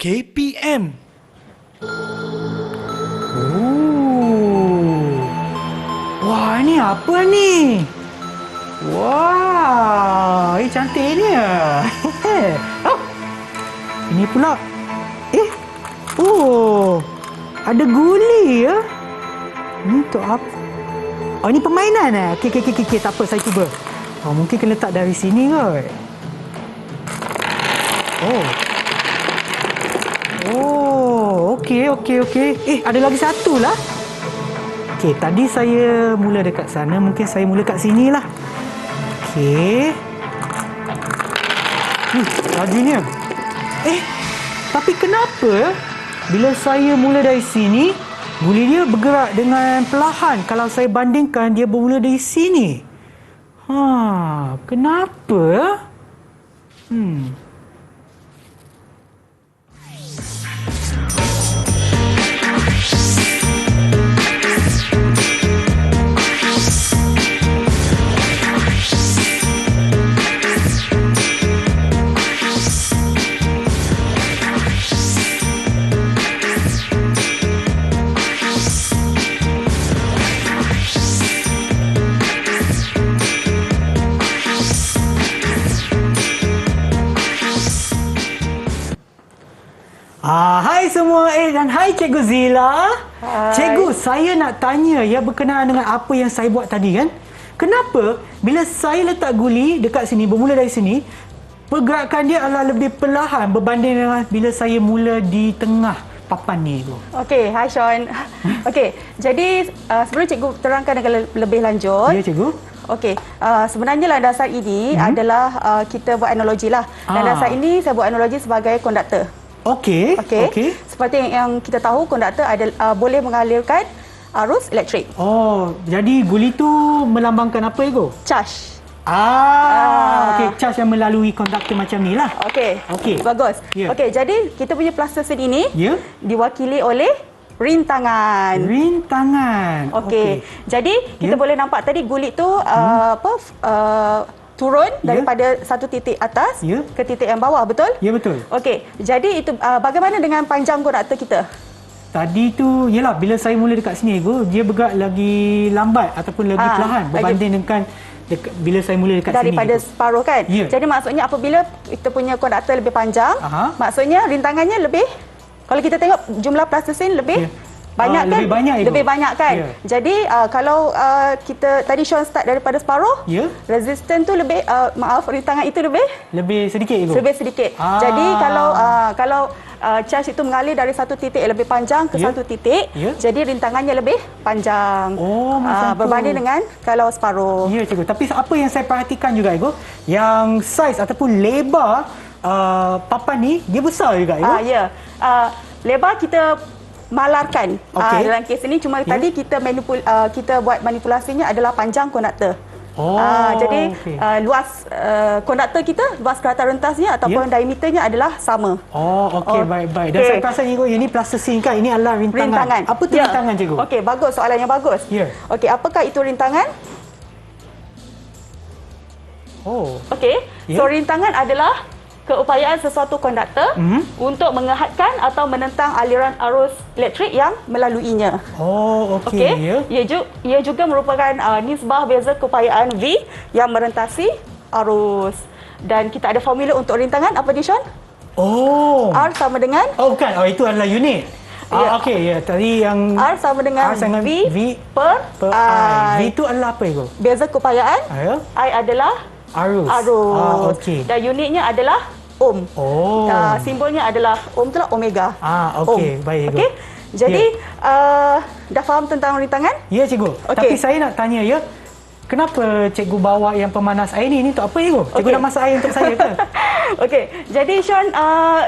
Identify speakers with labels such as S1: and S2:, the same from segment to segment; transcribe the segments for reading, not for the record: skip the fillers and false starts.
S1: KPM.
S2: Wah, ni apa ni? Wah, cantik ni. Oh, ini pula. Ada guli ya. Ni untuk apa? Oh, ini permainan eh? Okey, tak apa, saya cuba. Oh, mungkin kena letak dari sini kot. Okey. Ada lagi satu lah. Okey, tadi saya mula dekat sana, mungkin saya mula kat sini lah. Okey. Laginya. Tapi kenapa bila saya mula dari sini, guli dia bergerak dengan perlahan kalau saya bandingkan dia bermula dari sini? Kenapa? Hai semua, dan hai Cikgu Zila.
S3: Hai.
S2: Cikgu, saya nak tanya ya berkenaan dengan apa yang saya buat tadi kan. Kenapa bila saya letak guli dekat sini, bermula dari sini, pergerakan dia adalah lebih perlahan berbanding dengan bila saya mula di tengah papan ni tu.
S3: Okey, hai Sean. Okey, jadi sebelum cikgu terangkan dengan lebih lanjut.
S2: Ya, Cikgu.
S3: Okey, sebenarnya landasan ini adalah kita buat analogi lah. Landasan ini saya buat analogi sebagai konduktor.
S2: Okey.
S3: Seperti yang kita tahu, konduktor boleh mengalirkan arus elektrik.
S2: Jadi guli tu melambangkan apa, Ego?
S3: Charge.
S2: Okey, charge yang melalui konduktor macam ni lah.
S3: Okey. Bagus.
S2: Ya.
S3: Okey, jadi kita punya plastisin ini diwakili oleh rintangan. Okey. Jadi kita boleh nampak tadi guli tu turun daripada satu titik atas ke titik yang bawah, betul?
S2: Ya, betul.
S3: Okey. Jadi itu bagaimana dengan panjang konduktor kita?
S2: Tadi tu, yelah, bila saya mula dekat sini, dia bergerak lagi lambat ataupun lagi perlahan berbanding dengan bila saya mula dekat
S3: daripada
S2: sini.
S3: separuh kan?
S2: Ya.
S3: Jadi maksudnya apabila kita punya konduktor lebih panjang, maksudnya rintangannya lebih, kalau kita tengok jumlah plastisin lebih banyak kan? Lebih banyak kan?
S2: Ya.
S3: Jadi kalau kita tadi Sean start daripada separuh, resisten tu lebih rintangan itu
S2: Lebih sedikit, Ibu?
S3: lebih sedikit. Jadi kalau charge itu mengalir dari satu titik lebih panjang ke satu titik, jadi rintangannya lebih panjang. Berbanding dengan kalau separuh.
S2: Ya, Cikgu. Tapi apa yang saya perhatikan juga, Ibu, yang saiz ataupun lebar papan ni, dia besar juga, Ibu.
S3: Lebar kita malarkan dalam kes ini, cuma tadi kita buat manipulasinya adalah panjang konduktor. Jadi luas konduktor kita, luas kerata rentasnya ataupun diameternya adalah sama.
S2: Baik. Dan saya perasan, Cikgu, ini plastisin kan? Ini adalah rintangan. Apa tu rintangan, Cikgu?
S3: Okey, bagus, soalan yang bagus. Okey, apakah itu rintangan? Okey. So rintangan adalah keupayaan sesuatu konduktor untuk mengehadkan atau menentang aliran arus elektrik yang melaluinya. Ia juga merupakan nisbah beza keupayaan V yang merentasi arus. Dan kita ada formula untuk rintangan. Apa dia, Sean? R sama dengan?
S2: Bukan. Itu adalah unit. Tadi yang
S3: R sama dengan V per I.
S2: V itu adalah apa, Ibu?
S3: Beza keupayaan. I adalah
S2: arus.
S3: Dan unitnya adalah ohm. Simbolnya adalah ohm, itulah omega.
S2: Baik.
S3: Okey. Jadi dah faham tentang rintangan?
S2: Ya, Cikgu. Tapi saya nak tanya ya, kenapa Cikgu bawa yang pemanas air ni? Ini untuk apa, Cikgu? Cikgu nak masak air untuk saya ke?
S3: Okey. Jadi Sean,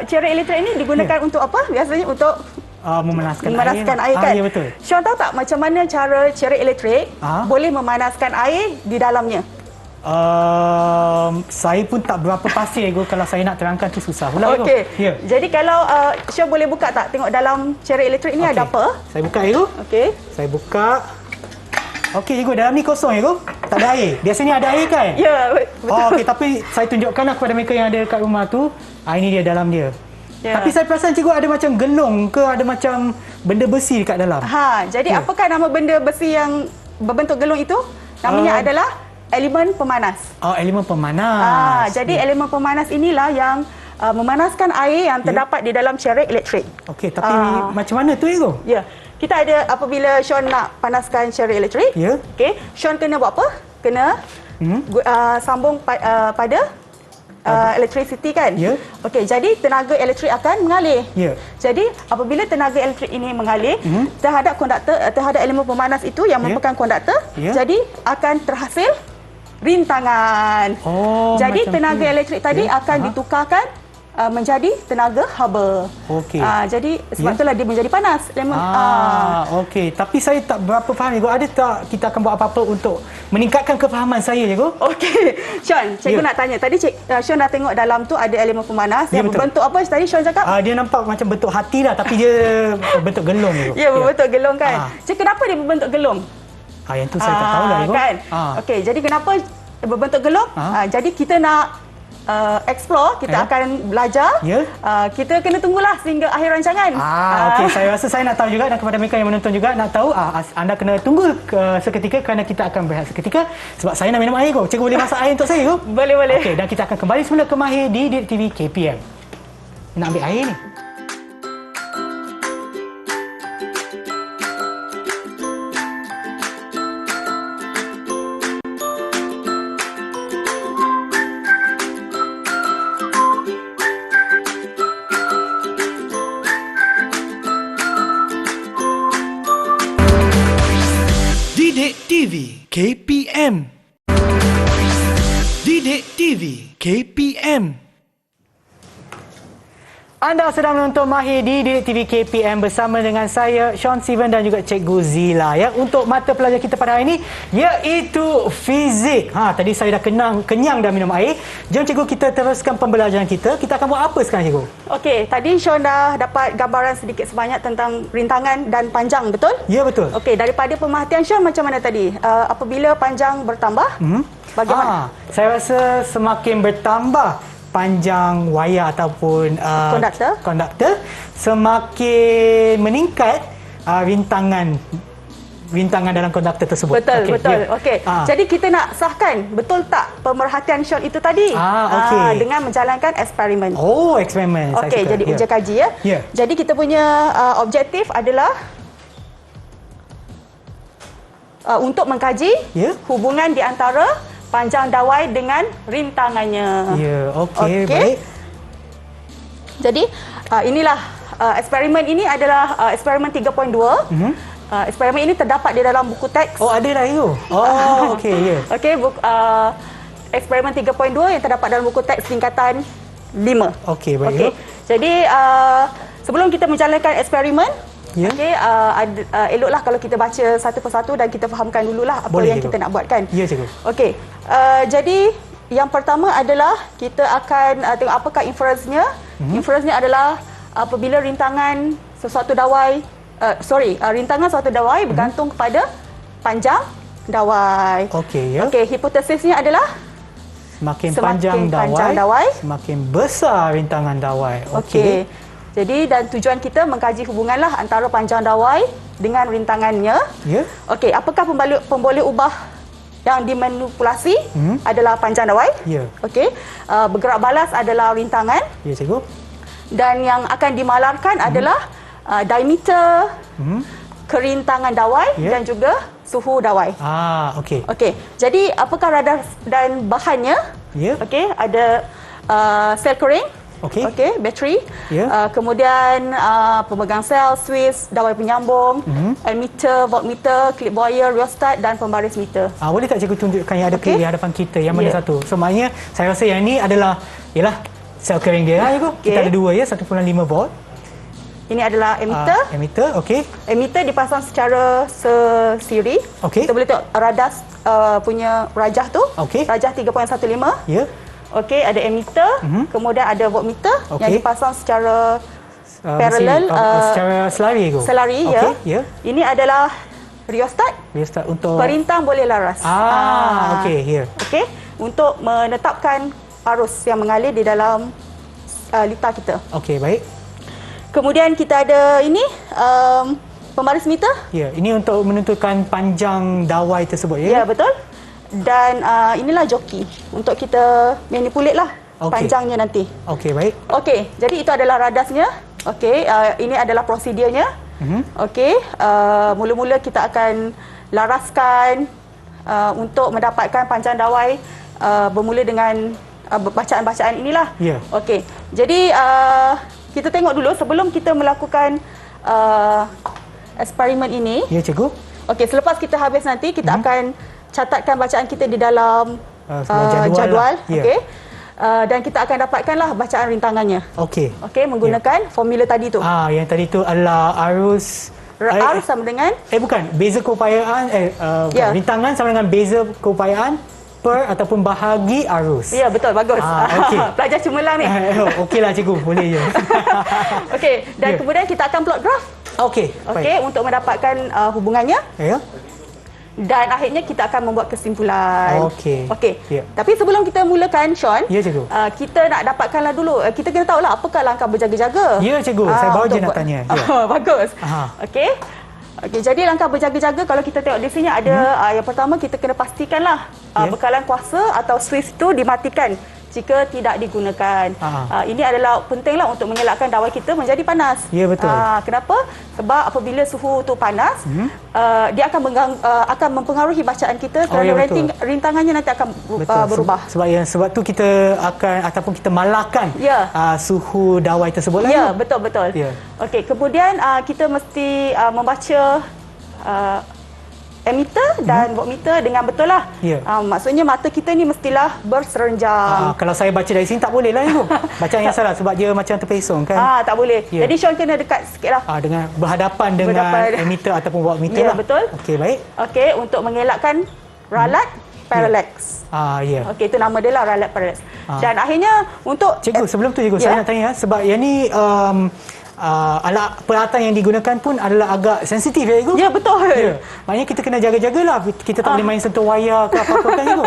S3: cairan elektrik ini digunakan untuk apa? Biasanya untuk
S2: memanaskan
S3: air kan?
S2: Ya, betul.
S3: Sean tahu tak macam mana cara cairan elektrik boleh memanaskan air di dalamnya?
S2: Saya pun tak berapa pasti, Ego. Kalau saya nak terangkan tu susah pula, Ego.
S3: Jadi kalau Syah boleh buka tak, tengok dalam cairan elektrik ni ada apa?
S2: Saya buka, Ego. Saya buka. Okey, Ego, dalam ni kosong, Ego. Tak ada air. Biasanya ada air kan?
S3: Ya, betul.
S2: Okey, tapi saya tunjukkanlah kepada mereka yang ada kat rumah tu. Ini dia dalam dia. Tapi saya perasan cikgu ada macam gelung ke, ada macam benda besi dekat dalam.
S3: Jadi apakah nama benda besi yang berbentuk gelung itu? Namanya adalah elemen pemanas.
S2: Elemen pemanas.
S3: Jadi elemen pemanas inilah yang memanaskan air yang terdapat di dalam chariot elektrik.
S2: Okey, tapi macam mana tu cikgu?
S3: Kita ada apabila Sean nak panaskan chariot elektrik. Okey, Sean kena buat apa? Kena sambung pada electricity kan? Okey, jadi tenaga elektrik akan mengalir. Jadi apabila tenaga elektrik ini mengalir terhadap konduktor, terhadap elemen pemanas itu yang merupakan konduktor, jadi akan terhasil rintangan. Jadi tenaga elektrik tadi akan ditukarkan menjadi tenaga haba. Jadi sebab itulah dia menjadi panas.
S2: Okey, tapi saya tak berapa faham cikgu. Ada tak kita akan buat apa-apa untuk meningkatkan kefahaman saya cikgu?
S3: Okey, Sean, cikgu nak tanya. Tadi Sean dah tengok dalam tu ada elemen pemanas yang berbentuk apa tadi Sean cakap?
S2: Dia nampak macam bentuk hati lah, tapi dia berbentuk gelung cikgu.
S3: Berbentuk gelung kan. Jadi kenapa dia berbentuk gelung?
S2: Yang tu saya tak tahu lah cikgu.
S3: Kan? Okey, jadi kenapa berbentuk gelung? Jadi kita nak explore, kita akan belajar. Kita kena tunggulah sehingga akhir rancangan.
S2: Okey, saya rasa saya nak tahu juga, dan kepada mereka yang menonton juga nak tahu, anda kena tunggu seketika kerana kita akan berehat seketika sebab saya nak minum air. Cikgu boleh masak air untuk saya ke?
S3: Boleh.
S2: Okey, dan kita akan kembali semula ke Mahir di Didik TV KPM. Nak ambil air ni.
S1: Didik TV KPM. Didik TV KPM.
S2: Anda sedang menonton Mahir di Didik TV KPM bersama dengan saya, Sean Steven dan juga Cikgu Zila untuk mata pelajar kita pada hari ini iaitu fizik. Tadi saya dah kenyang dah minum air. Jom cikgu kita teruskan pembelajaran kita. Kita akan buat apa sekarang cikgu? Okey,
S3: tadi Sean dah dapat gambaran sedikit sebanyak tentang rintangan dan panjang, betul?
S2: Ya, betul.
S3: Okey, daripada pemerhatian Sean macam mana tadi? Apabila panjang bertambah, bagaimana?
S2: Saya rasa semakin bertambah panjang wayar ataupun konduktor, semakin meningkat rintangan dalam konduktor tersebut.
S3: Betul. Okey. Jadi kita nak sahkan betul tak pemerhatian Sean itu tadi dengan menjalankan eksperimen.
S2: Eksperimen.
S3: Okey, jadi ujian kaji ya. Jadi kita punya objektif adalah untuk mengkaji hubungan di antara panjang dawai dengan rintangannya.
S2: Okey, baik.
S3: Jadi inilah eksperimen ini adalah eksperimen 3.2. Eksperimen ini terdapat di dalam buku teks.
S2: Ada dah itu. Okey,
S3: Okey, eksperimen 3.2 yang terdapat dalam buku teks tingkatan 5.
S2: Okey, baik.
S3: Jadi sebelum kita menjalankan eksperimen, eloklah kalau kita baca satu persatu dan kita fahamkan dululah apa yang kita nak buat kan.
S2: Ya, cikgu.
S3: Okey. Jadi yang pertama adalah kita akan tengok apakah inference-nya. Inference-nya adalah apabila rintangan sesuatu dawai rintangan suatu dawai bergantung kepada panjang dawai.
S2: Okey,
S3: hipotesisnya adalah
S2: semakin panjang dawai, semakin besar rintangan dawai. Okey.
S3: Jadi dan tujuan kita mengkaji hubunganlah antara panjang dawai dengan rintangannya. Okey, apakah pemboleh ubah yang dimanipulasi adalah panjang dawai? Okey. Bergerak balas adalah rintangan.
S2: Ya, cikgu.
S3: Dan yang akan dimalarkan adalah diameter, kerintangan dawai dan juga suhu dawai.
S2: Okey.
S3: Jadi apakah radar dan bahannya? Okey, ada sel kering. Bateri. Kemudian pemegang sel, Swiss, dawai penyambung, ammeter, voltmeter, clip wire, rheostat dan pembaris meter.
S2: Boleh tak cikgu tunjukkan yang ada di hadapan kita, yang mana satu? So maknanya saya rasa yang ini adalah sel kering dia cikgu. Kita ada dua 1.5 volt.
S3: Ini adalah ammeter. Ammeter dipasang secara sesiri. Kita boleh tengok radar punya rajah tu. Rajah 3.15. Okey, ada ammeter, kemudian ada voltmeter yang dipasang secara parallel,
S2: secara selari.
S3: Ini adalah rheostat.
S2: Untuk
S3: perintah boleh laras.
S2: Okey,
S3: untuk menetapkan arus yang mengalir di dalam litar kita.
S2: Okey, baik.
S3: Kemudian kita ada ini pembaris meter.
S2: Ya, ini untuk menentukan panjang dawai tersebut ya.
S3: Ya, betul. Dan inilah joki untuk kita manipulate lah panjangnya nanti.
S2: Okey, baik.
S3: Okey, jadi itu adalah radasnya. Okey, ini adalah prosedurnya. Okey, mula-mula kita akan laraskan untuk mendapatkan panjang dawai bermula dengan bacaan-bacaan inilah.
S2: Ya.
S3: Okey, jadi kita tengok dulu sebelum kita melakukan eksperimen ini.
S2: Ya, cikgu.
S3: Okey, selepas kita habis nanti kita akan catatkan bacaan kita di dalam
S2: lah.
S3: jadual.
S2: Ya.
S3: Okey. Dan kita akan dapatkanlah bacaan rintangannya.
S2: Okey.
S3: Okey, menggunakan formula tadi tu.
S2: Yang tadi tu adalah arus
S3: Arus sama dengan
S2: bukan, beza keupayaan
S3: Ya.
S2: rintangan sama dengan beza keupayaan per ataupun bahagi arus.
S3: Ya, betul, bagus.
S2: Okey.
S3: Pelajar cemerlang ni.
S2: Okeylah cikgu, boleh je.
S3: Okey, dan
S2: Ya.
S3: kemudian kita akan plot graf.
S2: Okey.
S3: Okey, untuk mendapatkan hubungannya.
S2: Ya.
S3: Dan akhirnya kita akan membuat kesimpulan.
S2: Okey.
S3: Okey.
S2: Ya.
S3: Tapi sebelum kita mulakan, Sean,
S2: Ya, cikgu.
S3: kita nak dapatkanlah dulu. Kita kena tahulah apakah langkah berjaga-jaga.
S2: Ya, cikgu. Saya baru je
S3: untuk
S2: nak
S3: buat-
S2: tanya. Ya.
S3: Bagus.
S2: Aha.
S3: Okey. Okey, jadi langkah berjaga-jaga kalau kita tengok di sini ada yang pertama kita kena pastikanlah
S2: Ya.
S3: bekalan kuasa atau switch itu dimatikan jika tidak digunakan. Ini adalah pentinglah untuk mengelakkan dawai kita menjadi panas.
S2: Ya, betul.
S3: Kenapa? Sebab apabila suhu tu panas, dia akan mempengaruhi bacaan kita kerana
S2: ya, betul.
S3: rintangannya nanti akan berubah.
S2: Sebab tu kita akan ataupun kita malahkan
S3: Ya.
S2: suhu dawai tersebut lah.
S3: Ya, betul-betul.
S2: Ya.
S3: Okey, kemudian kita mesti membaca emitter dan voltmeter dengan betul lah.
S2: Ya.
S3: Maksudnya mata kita ni mestilah berserenjang.
S2: Kalau saya baca dari sini tak boleh lah itu. Bacaan yang salah sebab dia macam terpesong kan.
S3: Tak boleh.
S2: Ya.
S3: Jadi Sean kena dekat sikit lah.
S2: Dengan berhadapan dengan emitter ataupun voltmeter
S3: Ya,
S2: lah.
S3: betul.
S2: Okey, baik.
S3: Okey, untuk mengelakkan ralat parallax.
S2: Ya.
S3: Okey, itu nama dia lah, ralat parallax. Dan akhirnya untuk
S2: Cikgu, sebelum tu cikgu,
S3: Ya.
S2: saya nak tanya sebab yang ni alat peralatan yang digunakan pun adalah agak sensitif ya cikgu?
S3: Ya, betul.
S2: Ya. Maknanya kita kena jaga-jagalah. Kita tak boleh main sentuh wayar ke apa-apa kan cikgu?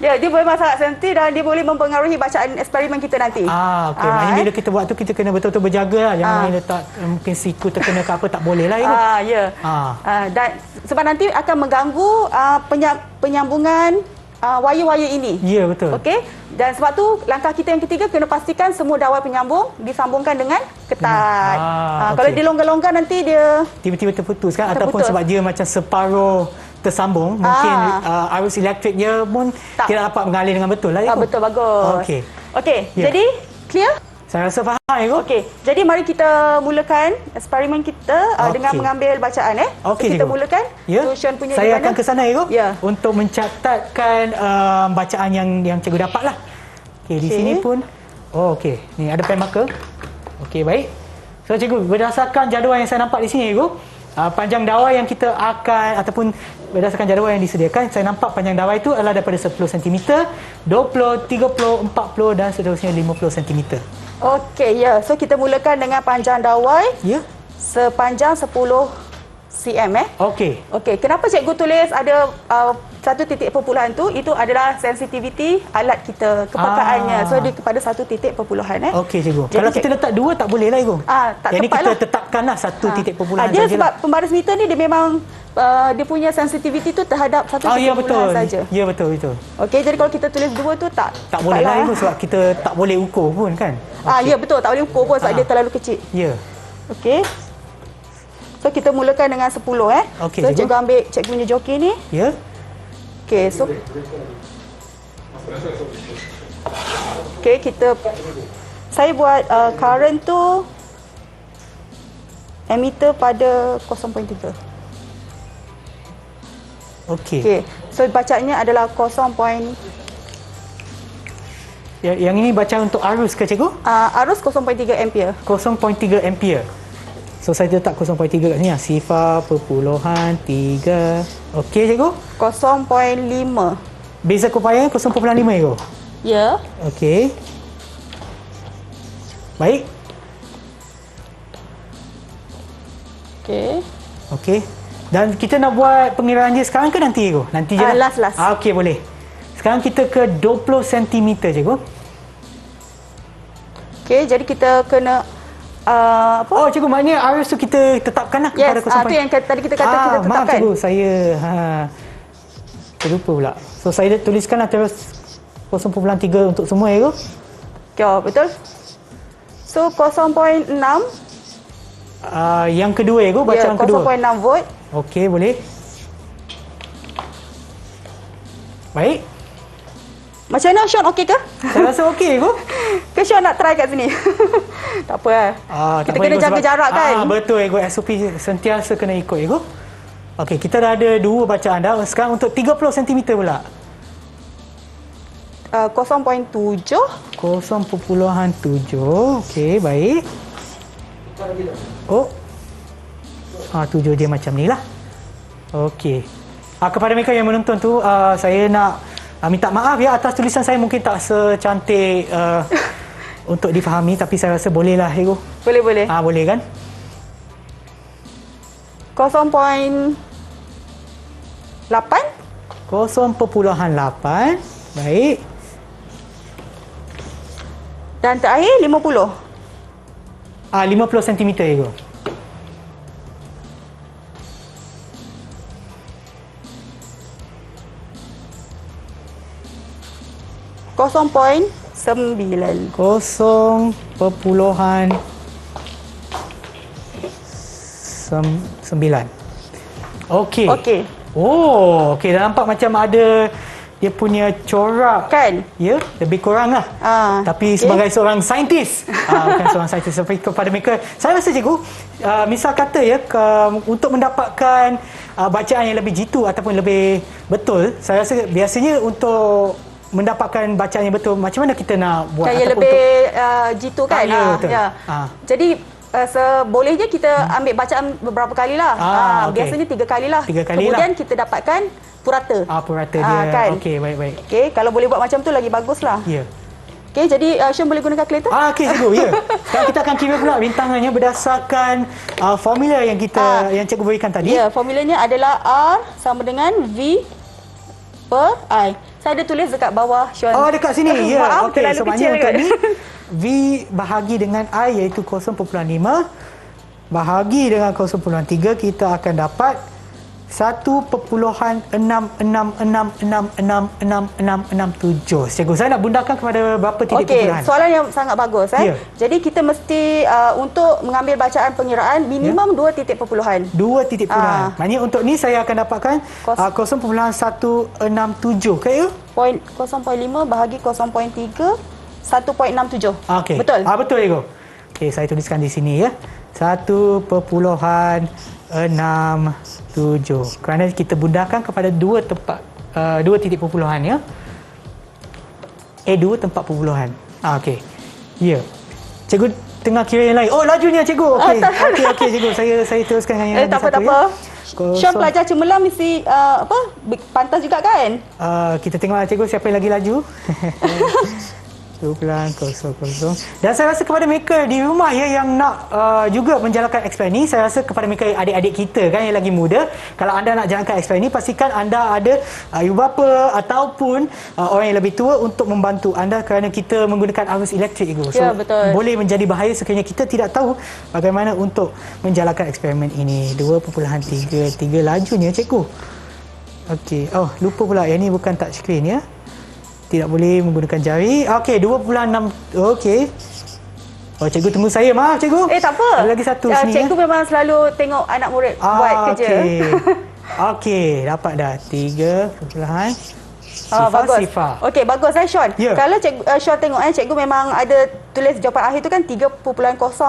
S3: Ya, dia boleh sangat sensitif dan dia boleh mempengaruhi bacaan eksperimen kita nanti.
S2: Okey. Maknanya bila kita buat tu kita kena betul-betul berjaga lah. Jangan main letak mungkin siku terkena ke apa, tak boleh lah cikgu.
S3: Ya. Dan sebab nanti akan mengganggu penyambungan wayar-wayar ini.
S2: Ya, betul.
S3: Okey. Dan sebab tu langkah kita yang ketiga kena pastikan semua dawai penyambung disambungkan dengan ketat. Kalau
S2: okey.
S3: dia longgar-longgar nanti dia
S2: Tiba-tiba terputus kan ataupun
S3: Terputus.
S2: sebab dia macam separuh tersambung, mungkin arus elektrik dia pun tidak dapat mengalir dengan betul lah cikgu.
S3: betul, bagus.
S2: Okey.
S3: Okey,
S2: Ya.
S3: jadi clear?
S2: Saya rasa faham cikgu.
S3: Okey. Jadi mari kita mulakan eksperimen kita dengan
S2: Okey.
S3: mengambil bacaan
S2: Okey,
S3: so, kita
S2: cikgu.
S3: mulakan.
S2: Ya.
S3: So, Sean punya
S2: Saya
S3: di mana?
S2: akan ke sana cikgu.
S3: Ya.
S2: Untuk mencatatkan bacaan yang cikgu dapatlah. Okey, di
S3: Okey.
S2: sini pun okey. Ni ada pen marker. Okey, baik. So cikgu, berdasarkan jadual yang saya nampak di sini cikgu, panjang dawai yang kita akan ataupun berdasarkan jadual yang disediakan, saya nampak panjang dawai itu adalah daripada 10 cm, 20, 30, 40 dan seterusnya 50 cm.
S3: Okey, ya. So kita mulakan dengan panjang dawai
S2: Ya.
S3: sepanjang 10 cm
S2: Okey.
S3: Okey, kenapa cikgu tulis ada satu titik perpuluhan tu? Itu adalah sensitivity alat kita, kepekaannya. So dia kepada satu titik perpuluhan
S2: Okey cikgu.
S3: Jadi,
S2: Kalau kita letak dua tak boleh lah cikgu.
S3: tak
S2: Yang ni
S3: tepat
S2: kita
S3: lah.
S2: tetapkanlah satu titik perpuluhan
S3: dia
S2: sajalah.
S3: sebab pembaris meter ni dia memang dia punya sensitivity tu terhadap satu titik
S2: ya betul.
S3: perpuluhan saja.
S2: Ya betul.
S3: Okey, jadi kalau kita tulis dua tu tak
S2: Boleh lah cikgu sebab kita tak boleh ukur pun kan.
S3: Ya betul, tak boleh ukur pun sebab dia terlalu kecil.
S2: Ya.
S3: Okey. So kita mulakan dengan 10
S2: Okey,
S3: so
S2: cikgu.
S3: cikgu ambil cikgu punya joki ni.
S2: Ya.
S3: Okey, so okey, saya buat current tu emitter pada 0.3.
S2: Okey.
S3: Okey. So bacaannya adalah 0.
S2: Yang ini bacaan untuk arus ke cikgu?
S3: Arus 0.3 ampere.
S2: 0.3 ampere. So saya letak 0.3 kat sini lah. Sifar perpuluhan 3. Okey cikgu.
S3: 0.5.
S2: Beza keupayaan 0.5 cikgu.
S3: Ya.
S2: Okey. Baik.
S3: Okey.
S2: Okey. Dan kita nak buat pengiraan dia sekarang ke nanti cikgu? Nanti je lah.
S3: Last.
S2: Okey, boleh. Sekarang kita ke 20 cm cikgu.
S3: Okey, jadi kita kena apa?
S2: Oh, cikgu, maknanya RS tu kita tetapkanlah kepada
S3: Yes, tu yang tadi kita kata kita tetapkan.
S2: Maaf cikgu, saya terlupa pula. So saya tuliskanlah terus 0.3 untuk semua ya, cikgu.
S3: Okay, betul. So 0.6
S2: yang kedua ya, cikgu, bacaan kedua.
S3: 0.6 volt.
S2: Okey, boleh. Baik.
S3: Macam mana Sean, okey ke?
S2: Saya rasa okey, cikgu.
S3: Ke Sean nak try kat sini? Tak apa lah. Kita kena jaga jarak kan?
S2: Betul, cikgu. SOP sentiasa kena ikut, cikgu. Okey, kita dah ada 2 bacaan dah. Sekarang untuk 30 cm pula.
S3: 0.7.
S2: 0.7. Okey, baik. Oh. 7 dia macam ni lah. Okey. Kepada mereka yang menonton tu, saya nak minta maaf ya atas tulisan saya mungkin tak secantik untuk difahami, tapi saya rasa boleh lah, cikgu.
S3: Boleh.
S2: Boleh kan?
S3: 0.8.
S2: 0.8. Baik.
S3: Dan terakhir 50.
S2: 50 cm, cikgu.
S3: .9.
S2: 0.9. Okey.
S3: Okey.
S2: Oh, okey, dah nampak macam ada dia punya corak.
S3: Kan?
S2: Ya, lebih kurang lah. Tapi sebagai seorang saintis, bukan seorang saintis, tapi kepada mereka, saya rasa cikgu, misal kata ya, untuk mendapatkan bacaan yang lebih jitu ataupun lebih betul, saya rasa biasanya untuk mendapatkan bacaan yang betul, macam mana kita nak buat?
S3: Yang lebih jitu kan?
S2: Ya, betul.
S3: Jadi sebolehnya kita ambil bacaan beberapa kali lah.
S2: Okay.
S3: Biasanya 3 kali lah. Kemudian kita dapatkan purata.
S2: Purata dia.
S3: Kan?
S2: Okey, baik.
S3: Okey, kalau boleh buat macam tu lagi bagus lah.
S2: Ya.
S3: Okey, jadi Sean boleh gunakan kalkulator?
S2: Okey, cikgu, ya. Sekarang kita akan kira pula rintangannya berdasarkan formula yang yang cikgu berikan tadi.
S3: Ya, formulanya adalah R sama dengan V per I. Saya ada tulis dekat bawah, Sean.
S2: Dekat sini. Ya.
S3: Maaf,
S2: Okey,
S3: terlalu
S2: so
S3: kecil
S2: untuk ni V bahagi dengan I iaitu 0.5 bahagi dengan 0.3, kita akan dapat 1.666666667. Cikgu, saya nak bundahkan kepada berapa titik perpuluhan?
S3: Soalan yang sangat bagus.
S2: Ya.
S3: Jadi kita mesti untuk mengambil bacaan pengiraan minimum 2 titik perpuluhan.
S2: 2 titik perpuluhan. Maknanya untuk ni saya akan dapatkan 0.167. Okey?
S3: 0.5 bahagi 0.3 1.67.
S2: Okey.
S3: Betul?
S2: Betul, cikgu. Okey, saya tuliskan di sini ya. 1.67. Kerana kita bundahkan kepada 2 titik perpuluhan ya. 2 tempat perpuluhan. Okey. Ya. Cikgu tengah kira yang lain. Oh, lajunya cikgu. Okey. Okey, cikgu. Saya teruskan dengan yang
S3: tak apa.
S2: ya.
S3: Sean pelajar cemerlang mesti pantas juga kan?
S2: Kita tengoklah cikgu siapa yang lagi laju. 2.00. Dan saya rasa kepada mereka di rumah ya yang nak juga menjalankan explain ni, saya rasa kepada mereka adik-adik kita kan yang lagi muda, kalau anda nak jalankan explain ni, pastikan anda ada ibu bapa ataupun orang yang lebih tua untuk membantu anda, kerana kita menggunakan arus elektrik itu. So,
S3: betul.
S2: boleh menjadi bahaya sekiranya kita tidak tahu bagaimana untuk menjalankan eksperimen ini. 2.3 lajunya cikgu. Okey. Oh, lupa pula yang ni bukan touch screen ya. Tidak boleh menggunakan jari. Okey, 2.6. Okey. Oh, cikgu tunggu saya. Maaf, cikgu.
S3: Tak apa.
S2: Ada lagi satu sini.
S3: Cikgu memang selalu tengok anak murid buat kerja.
S2: Okey, dapat dah. 3 perpuluhan.
S3: Bagus. Okey, bagus Sean.
S2: Ya.
S3: Kalau Sean tengok cikgu memang ada tulis jawapan akhir tu kan 3.0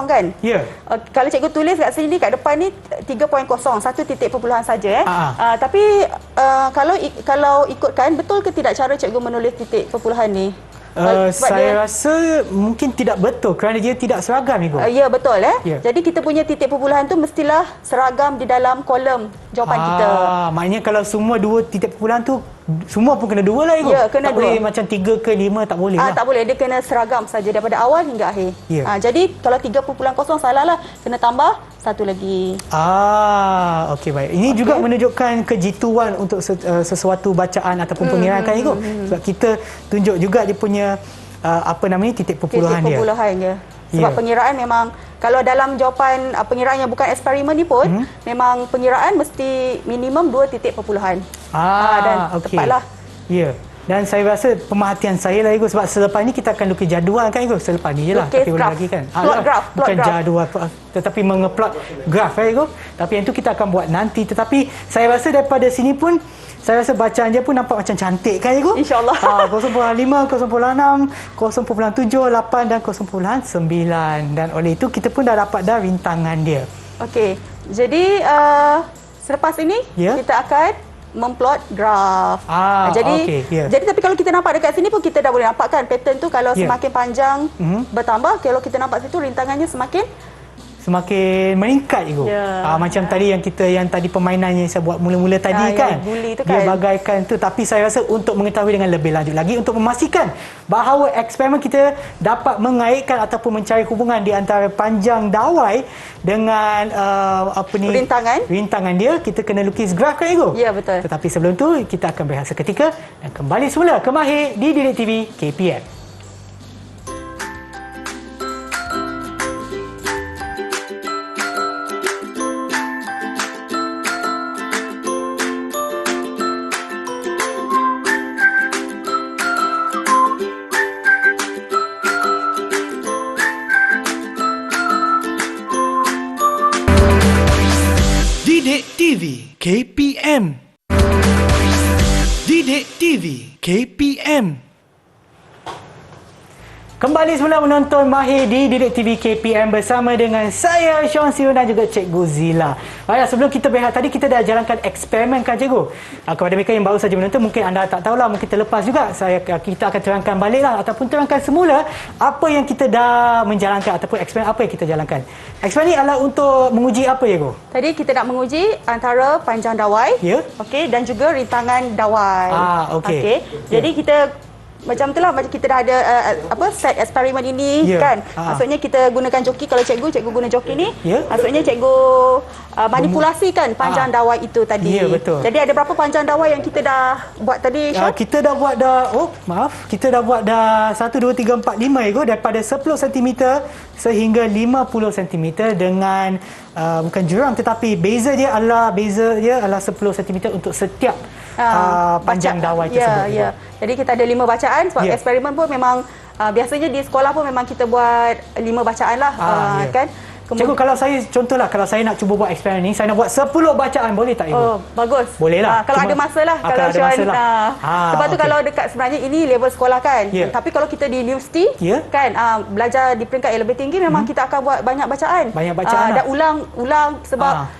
S3: kan?
S2: Ya.
S3: Kalau cikgu tulis kat sini kat depan ni 3.0, 1 titik perpuluhan saja tapi kalau ikutkan, betul ke tidak cara cikgu menulis titik perpuluhan ni?
S2: Saya rasa mungkin tidak betul kerana dia tidak seragam, Ibu.
S3: Ya, betul
S2: Ya.
S3: Jadi kita punya titik perpuluhan tu mestilah seragam di dalam kolom jawapan kita.
S2: Maknanya kalau semua 2 titik perpuluhan tu semua pun kena 2 lah, Ibu.
S3: Ya, kena
S2: tak 2. Boleh macam 3 ke 5 tak boleh lah.
S3: Tak boleh, dia kena seragam saja daripada awal hingga akhir.
S2: Ya.
S3: Jadi kalau 3.0 salah lah, kena tambah 1 lagi.
S2: Okey, baik. Ini juga menunjukkan kejituan untuk sesuatu bacaan ataupun pengiraan kan, Ibu. Sebab kita tunjuk juga dia punya titik perpuluhan dia.
S3: Ya. Sebab pengiraan memang kalau dalam jawapan pengiraan yang bukan eksperimen ni pun memang pengiraan mesti minimum 2 titik perpuluhan. Dan tepatlah.
S2: Ya. Dan saya rasa pemerhatian saya lah Ego, sebab selepas ni kita akan lukis jadual kan Ego. Selepas ni je lah. Tapi boleh lagi kan.
S3: Plot graph.
S2: Bukan jadual tetapi mengeplot graf Ego. Tapi yang tu kita akan buat nanti. Tetapi saya rasa daripada sini pun saya rasa bacaan dia pun nampak macam cantik kan Ego?
S3: InsyaAllah.
S2: 0.5, 0.6, 0.7, 8 dan 0.9. Dan oleh itu kita pun dah dapat rintangan dia.
S3: Okey. Jadi selepas ini kita akan memplot graf. Jadi tapi kalau kita nampak dekat sini pun kita dah boleh nampak kan pattern tu kalau semakin panjang bertambah, kalau kita nampak situ rintangannya semakin
S2: meningkat Ego. Macam tadi yang tadi permainan yang saya buat mula-mula tadi kan. Dia bagaikan tu, tapi saya rasa untuk mengetahui dengan lebih lanjut lagi untuk memastikan bahawa eksperimen kita dapat mengaitkan ataupun mencari hubungan di antara panjang dawai dengan rintangan dia, kita kena lukis graf kan Ego?
S3: Ya, betul.
S2: Tetapi sebelum tu kita akan berehat seketika dan kembali semula ke Mahir di Didik TV KPM.
S1: Didik TV KPM. Didik TV KPM.
S2: Kembali semula menonton Mahir di Didik TV KPM bersama dengan saya, Sean Sio dan juga Cikgu Zila. Baiklah, sebelum kita berehat tadi, kita dah jalankan eksperimen kan Cikgu? Kepada mereka yang baru saja menonton, mungkin anda tak tahulah, mungkin terlepas juga. Kita akan terangkan baliklah ataupun terangkan semula apa yang kita dah menjalankan ataupun eksperimen apa yang kita jalankan. Eksperimen ini adalah untuk menguji apa Cikgu?
S3: Tadi kita nak menguji antara panjang dawai dan juga rintangan dawai. Jadi kita macam itulah, macam kita dah ada set eksperimen ini kan. Maksudnya kita gunakan joki, kalau cikgu guna joki ni. Maksudnya cikgu manipulasikan panjang dawai itu tadi.
S2: Ya, betul.
S3: Jadi ada berapa panjang dawai yang kita dah buat tadi, Syah?
S2: Kita dah buat kita dah buat 1 2 3 4 5 Ego, daripada 10 cm sehingga 50 cm dengan bukan jurang, tetapi beza dia adalah 10 cm untuk setiap panjang dawai tersebut. Jadi kita ada 5 bacaan sebab eksperimen pun memang biasanya di sekolah pun memang kita buat 5 bacaan lah kan. Cikgu, kalau saya nak cuba buat eksperimen ni, saya nak buat 10 bacaan, boleh tak Ibu?
S3: Oh, bagus.
S2: Boleh lah.
S3: Kalau ada masa lah. Kalau
S2: ada masa lah.
S3: Sebab tu kalau dekat sebenarnya ini level sekolah kan. Tapi kalau kita di universiti kan, belajar di peringkat yang lebih tinggi, memang kita akan buat banyak bacaan. Dan ulang sebab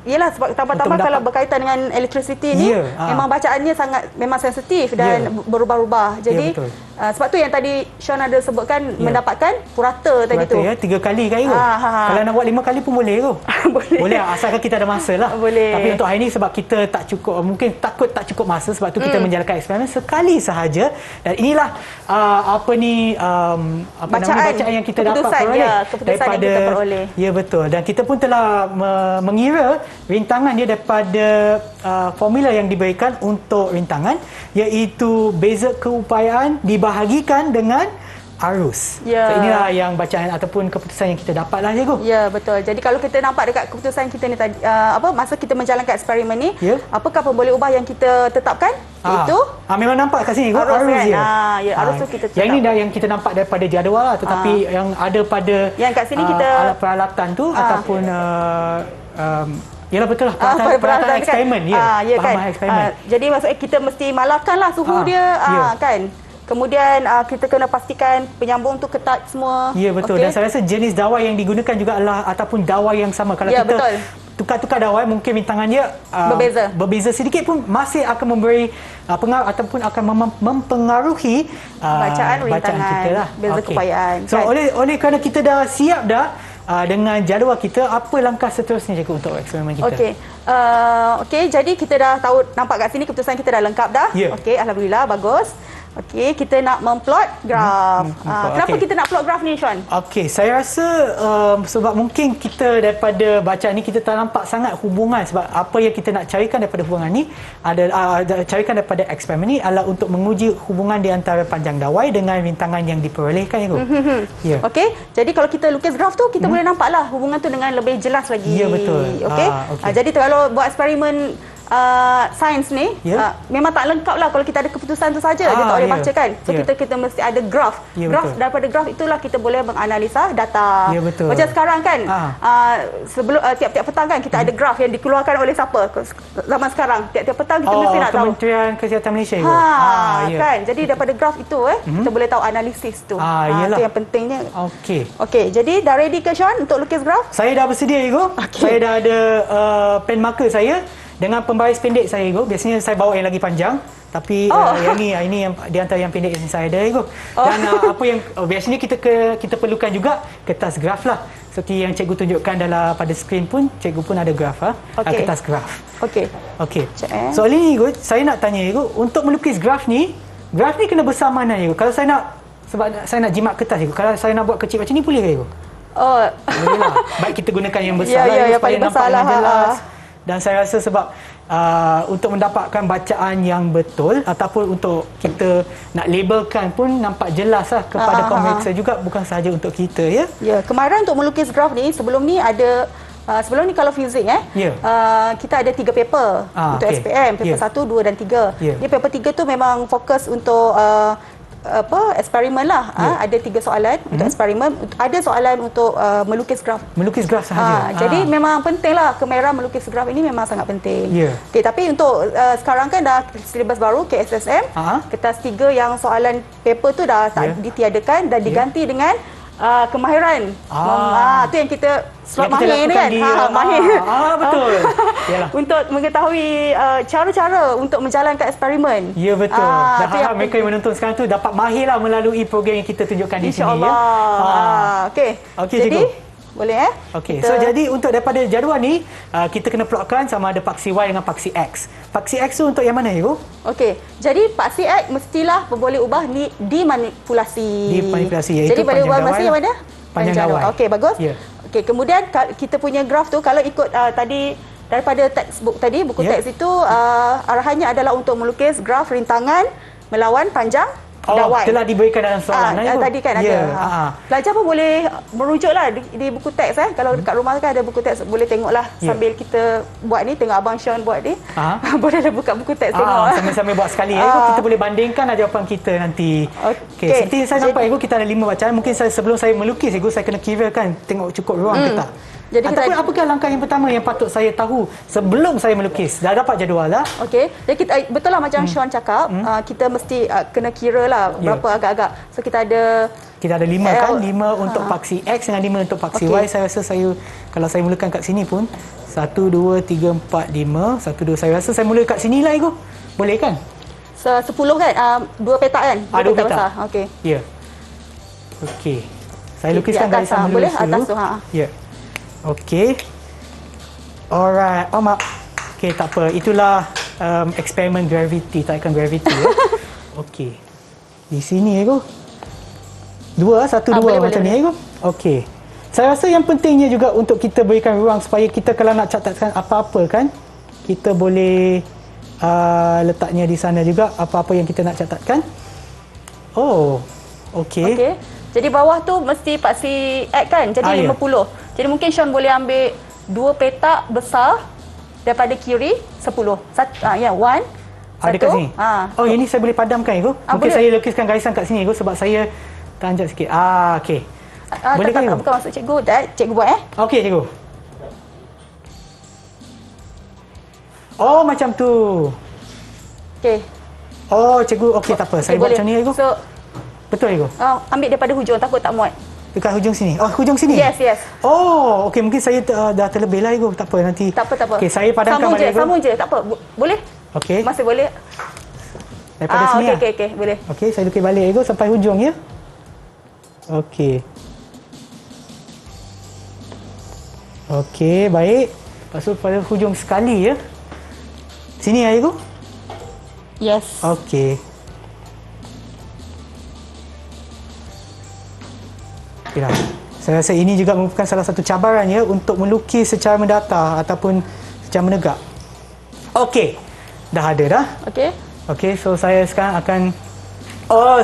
S3: ialah sebab tambah-tambah kalau berkaitan dengan elektrisiti ni memang bacaannya memang sensitif dan berubah-ubah. Jadi sebab tu yang tadi Sean ada sebutkan mendapatkan purata tadi tu.
S2: 3 kali kan Ibu? Kalau nak buat 5 kali pun boleh Ibu? Boleh asalkan kita ada masa lah.
S3: Boleh.
S2: Tapi untuk hari ni sebab kita tak cukup, mungkin takut tak cukup masa, sebab tu kita menjalankan eksperimen sekali sahaja. Dan inilah bacaan yang kita dapat peroleh
S3: keputusan yang kita peroleh.
S2: Ya, betul. Dan kita pun telah mengira rintangan dia daripada formula yang diberikan untuk rintangan, iaitu beza keupayaan dibahagikan dengan arus. So, inilah yang bacaan ataupun keputusan yang kita dapat lah Cikgu.
S3: Ya, betul. Jadi kalau kita nampak dekat keputusan kita ni tadi, masa kita menjalankan eksperimen ni, apakah pemboleh ubah yang kita tetapkan? Itu
S2: memang nampak kat sini arus
S3: kan?
S2: dia.
S3: Arus tu kita tetap.
S2: Yang ini dah yang kita nampak daripada jadual lah, tetapi yang ada pada
S3: yang kat sini kita
S2: alat peralatan tu ataupun yalah, betul lah, peralatan eksperimen. Eksperimen.
S3: Jadi maksudnya kita mesti malarkanlah suhu dia kan. Kemudian kita kena pastikan penyambung tu ketat semua.
S2: Ya, betul. Dan saya rasa jenis dawai yang digunakan juga adalah ataupun dawai yang sama. Kalau kita tukar-tukar dawai, mungkin rintangan dia berbeza sedikit pun masih akan memberi pengaruh ataupun akan mempengaruhi
S3: bacaan rintangan
S2: kita lah.
S3: Beza keupayaan.
S2: So oleh kerana kita dah siap dah dengan jadual kita, apa langkah seterusnya Cikgu untuk eksperimen kita? Okey,
S3: jadi kita dah tahu, nampak kat sini keputusan kita dah lengkap dah. Okey, alhamdulillah, bagus. Okey, kita nak memplot graf. Kenapa kita nak plot graf ni, Sean?
S2: Okey, saya rasa sebab mungkin kita daripada bacaan ni kita tak nampak sangat hubungan, sebab apa yang kita nak carikan daripada hubungan ni carikan daripada eksperimen ni adalah untuk menguji hubungan di antara panjang dawai dengan rintangan yang diperolehkan ya. Ya.
S3: Okey, jadi kalau kita lukis graf tu kita boleh nampaklah hubungan tu dengan lebih jelas lagi.
S2: Ya, betul.
S3: Okey. Jadi kalau buat eksperimen sains ni memang tak lengkap lah kalau kita ada keputusan tu saja dia tak boleh baca kan. So kita mesti ada graf. Graf, daripada graf itulah kita boleh menganalisa data.
S2: Ya, betul.
S3: Macam sekarang kan sebelum tiap-tiap petang kan kita ada graf yang dikeluarkan oleh siapa zaman sekarang. Tiap-tiap petang kita mesti nak tahu
S2: Kementerian Kesihatan Malaysia itu.
S3: Kan. Jadi daripada graf itu kita boleh tahu analisis tu. Itu yang pentingnya. Okey, jadi dah ready ke Sean untuk lukis graf?
S2: Saya dah bersedia Igo. Saya dah ada pen marker saya dengan pembaris pendek saya Igo. Biasanya saya bawa yang lagi panjang, tapi yang ini yang di antara yang pendek yang saya ada Igo. Dan apa yang biasanya kita perlukan juga kertas graf lah. Seperti yang cikgu tunjukkan pada skrin pun, cikgu pun ada graf kertas graf. Okey. Soal ini Igo, saya nak tanya Igo, untuk melukis graf ni kena besar mana Igo? Kalau sebab saya nak jimat kertas Igo. Kalau saya nak buat kecil macam ni boleh ke Igo? Boleh lah. Baik kita gunakan yang besar supaya nampak dengan jelas. Dan saya rasa sebab untuk mendapatkan bacaan yang betul ataupun untuk kita nak labelkan pun nampak jelas lah kepada pemeriksa juga, bukan sahaja untuk kita ya. Ya,
S3: kemarin untuk melukis graf ni sebelum ni kalau fizik kita ada 3 paper untuk SPM, paper 1, 2 dan 3. Dia paper 3 tu memang fokus untuk eksperimen lah. Ada 3 soalan untuk eksperimen, ada soalan untuk melukis graf
S2: sahaja.
S3: Jadi memang penting lah, kemahiran melukis graf ini memang sangat penting. Okey, tapi untuk sekarang kan dah silibus baru KSSM, kertas 3 yang soalan paper tu dah tak ditiadakan dan diganti dengan kemahiran. Tu yang kita slot mahir ni kan. Mahir.
S2: Betul.
S3: Untuk mengetahui cara-cara untuk menjalankan eksperimen.
S2: Ya, betul. Dan harap mereka yang menonton sekarang tu dapat mahir lah melalui program yang kita tunjukkan di sini.
S3: InsyaAllah. Okey. Jadi boleh
S2: Okey. So jadi untuk daripada jadual ni kita kena plotkan sama ada paksi Y dengan paksi X. Paksi X tu untuk yang mana Ibu?
S3: Okey. Jadi paksi X mestilah boleh ubah dimanipulasi. Jadi boleh ubah mesti yang mana?
S2: Panjang dawai.
S3: Okey, bagus. Okey, kemudian kita punya graf tu kalau ikut tadi daripada textbook tadi, buku teks itu arahannya adalah untuk melukis graf rintangan melawan panjang dawai.
S2: Telah diberikan dalam soalan
S3: tadi kan ada. Pelajar pun boleh merujuklah di buku teks Kalau dekat rumah kan ada buku teks, boleh tengoklah sambil kita buat ni, tengok abang Sean buat ni. Bolehlah buka buku teks tengok.
S2: Sambil-sambil buat sekali kita boleh bandingkan jawapan kita nanti. Okey, seperti saya nampak kita ada 5 bacaan. Mungkin sebelum saya melukis saya kena kirakan tengok cukup ruang ke tak. Jadi apakah langkah yang pertama yang patut saya tahu sebelum saya melukis? Dah dapat jadual lah.
S3: Okey. Jadi betul lah macam Sean cakap, kita mesti kena kira lah berapa agak-agak. So kita ada
S2: 5 kan, 5 untuk paksi X dengan 5 untuk paksi Y. Saya rasa kalau saya mulakan kat sini pun 1 2 3 4 5 1 2, saya rasa saya mula kat sini lah Igu. Boleh kan?
S3: 10 kan? 2 petak kan?
S2: 2 petak.
S3: Okey.
S2: Ya. Okey. Saya lukiskan garisan dulu.
S3: Boleh atas tu
S2: Ya. Okey. Alright. Maaf. Okey, tak apa. Itulah eksperimen gravity, tarikan gravity Okey. Di sini Igu. 1 2 macam ni Igu. Okey. Saya rasa yang pentingnya juga untuk kita berikan ruang supaya kita kalau nak catatkan apa-apa kan, kita boleh letaknya di sana juga apa-apa yang kita nak catatkan. Okey.
S3: Jadi bawah tu mesti paksi X kan? Jadi 50. Jadi mungkin Sean boleh ambil 2 petak besar daripada kiri 10. 1.
S2: Dekat sini. Ini saya boleh padamkan Igu. Mungkin saya lukiskan garisan kat sini Igu sebab saya tanjak sikit. Okey. Boleh kan Igu?
S3: Bukan maksud cikgu. Cikgu buat
S2: Okey cikgu. Macam tu.
S3: Okey.
S2: Cikgu. Okey, tak apa. Saya buat macam ni Igu. Betul Igu?
S3: Ambil daripada hujung, takut tak muat.
S2: Dekat hujung sini? Hujung sini?
S3: Yes.
S2: Okey, mungkin saya dah terlebih lah Igu. Tak apa, nanti.
S3: Tak apa.
S2: Okey, saya padamkan balik Igu.
S3: Sambung je, tak apa. Boleh?
S2: Okey.
S3: Masih boleh.
S2: Daripada sini lah?
S3: Okey, boleh.
S2: Okey, saya lukis balik Igu sampai hujung ya. Okey. Okey, baik. Lepas tu pada hujung sekali ya. Sini ya Igu?
S3: Yes.
S2: Okey. Okeylah. Saya rasa ini juga merupakan salah satu cabaran ya untuk melukis secara mendatar ataupun secara menegak. Okey. Dah ada dah.
S3: Okey.
S2: Okey, so saya sekarang akan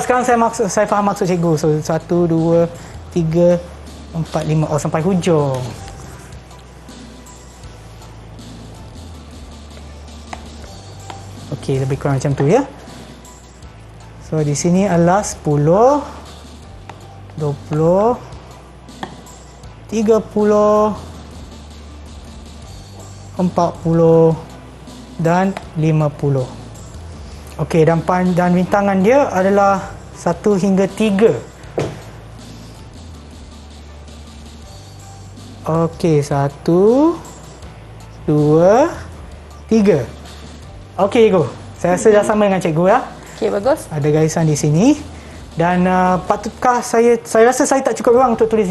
S2: sekarang saya faham maksud cikgu. So 1 2 3 4 5 sampai hujung. Okey, lebih kurang macam tu ya. So di sini adalah 10 20 30 40 dan 50. Okey, dan rintangan dia adalah 1 hingga 3. Okey, 1 2 3. Okey, cikgu. Saya rasa dah sama dengan cikgu ya.
S3: Okey, bagus.
S2: Ada garisan di sini. Dan patutkah saya rasa saya tak cukup ruang untuk tulis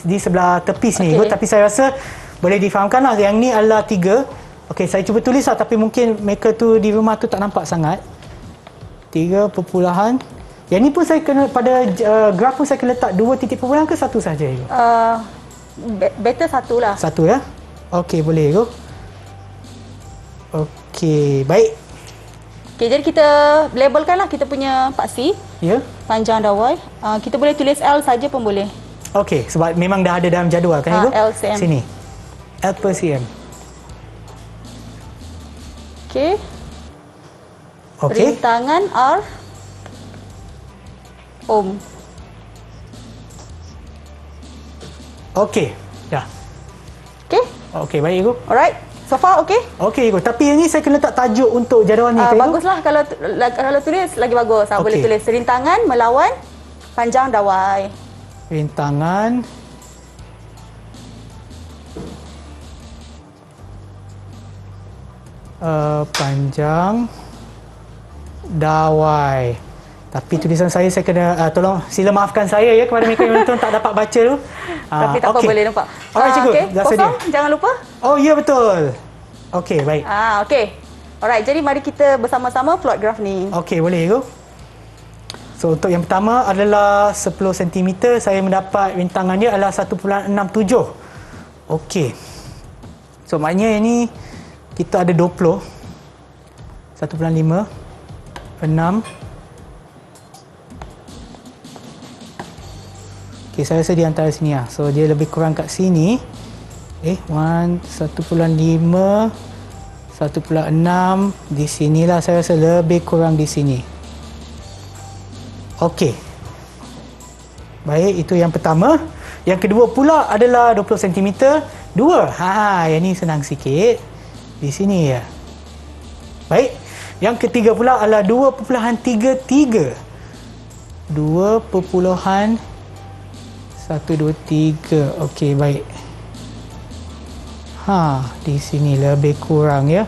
S2: di sebelah tepi sini,
S3: Okey.
S2: tapi saya rasa boleh difahamkanlah yang ni adalah 3. Okey, saya cuba tulislah tapi mungkin mereka tu di rumah tu tak nampak sangat. 3 perpuluhan. Yang ni pun saya kena pada graf pun saya kena letak 2 titik perpuluhan ke 1 saja?
S3: Better 1 lah.
S2: 1 ya. Okey, boleh go. Okey, baik.
S3: Okey, jadi kita labelkanlah kita punya paksi.
S2: Ya.
S3: Panjang dawai. Kita boleh tulis L saja pun boleh.
S2: Okey, sebab memang dah ada dalam jadual kan, Ibu?
S3: L cm.
S2: Sini. L per cm.
S3: Okey.
S2: Okey.
S3: Rintangan R ohm.
S2: Okey. Dah.
S3: Okey.
S2: Okey, baik, Ibu.
S3: Alright. So far okey?
S2: Okey, Ibu. Tapi yang ni saya kena letak tajuk untuk jadual ni, kan, Ibu?
S3: Baguslah kalau tulis lagi bagus. Boleh
S2: Okey.
S3: tulis rintangan melawan panjang dawai.
S2: Rintangan panjang dawai. Tapi tulisan saya kena tolong sila maafkan saya ya kepada mereka yang menonton tak dapat baca tu.
S3: Tapi tak apa, boleh nampak.
S2: Alright, cikgu.
S3: Okey,
S2: Dah sedia.
S3: kosong jangan lupa.
S2: Oh, ya betul. Okey, baik.
S3: Okey. Alright, jadi mari kita bersama-sama plot graf ni.
S2: Okey, boleh, Ibu. So, untuk yang pertama adalah 10 cm. Saya mendapat rintangan dia adalah 1.67. Okey. So, maknanya yang ni kita ada 20. 1.5. 6. Okey, saya rasa di antara sini lah. So, dia lebih kurang kat sini. 1.5. 1.6. Di sinilah saya rasa lebih kurang di sini. Okey. Baik, itu yang pertama. Yang kedua pula adalah 20 cm. 2. Yang ni senang sikit. Di sini ya. Baik. Yang ketiga pula adalah 2.33. 2.123. Okey, baik. Di sini lebih kurang ya.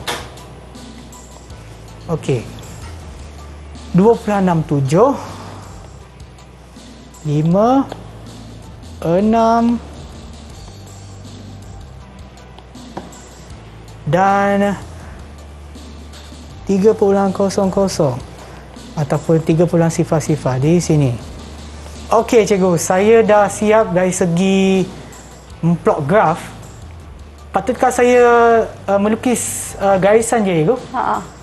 S2: Okey. 2.67. 5 6 dan 3.00 ataupun 3.00 di sini. Okey, cikgu, saya dah siap dari segi plot graf. Patutkah saya melukis garisan je, cikgu?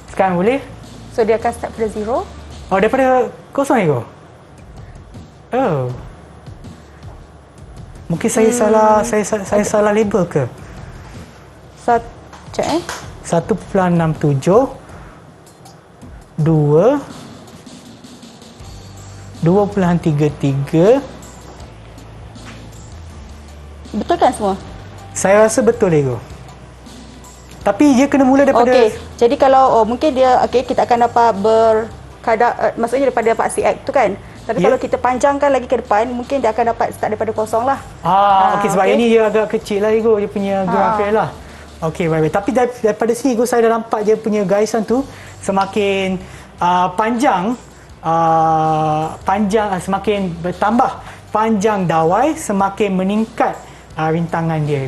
S2: Sekarang boleh?
S3: So dia akan start pada 0.
S2: Oh, daripada kosong, cikgu? Oh. Mungkin saya salah label ke?
S3: Cek
S2: 1.67 2 2.33.
S3: Betul kan semua?
S2: Saya rasa betul, Ego. Tapi dia kena mula daripada...
S3: Okey, jadi kalau mungkin dia kita akan dapat berkadar, maksudnya daripada paksi X tu kan. Tapi kalau kita panjangkan lagi ke depan, mungkin dia akan dapat start daripada kosong lah.
S2: Okey, sebab ini dia agak kecil lah, Ego. Dia punya graf dia lah. Okey, baik-baik. Tapi daripada sini, Ego, saya dah nampak dia punya garisan tu semakin panjang, semakin bertambah panjang dawai, semakin meningkat rintangan dia.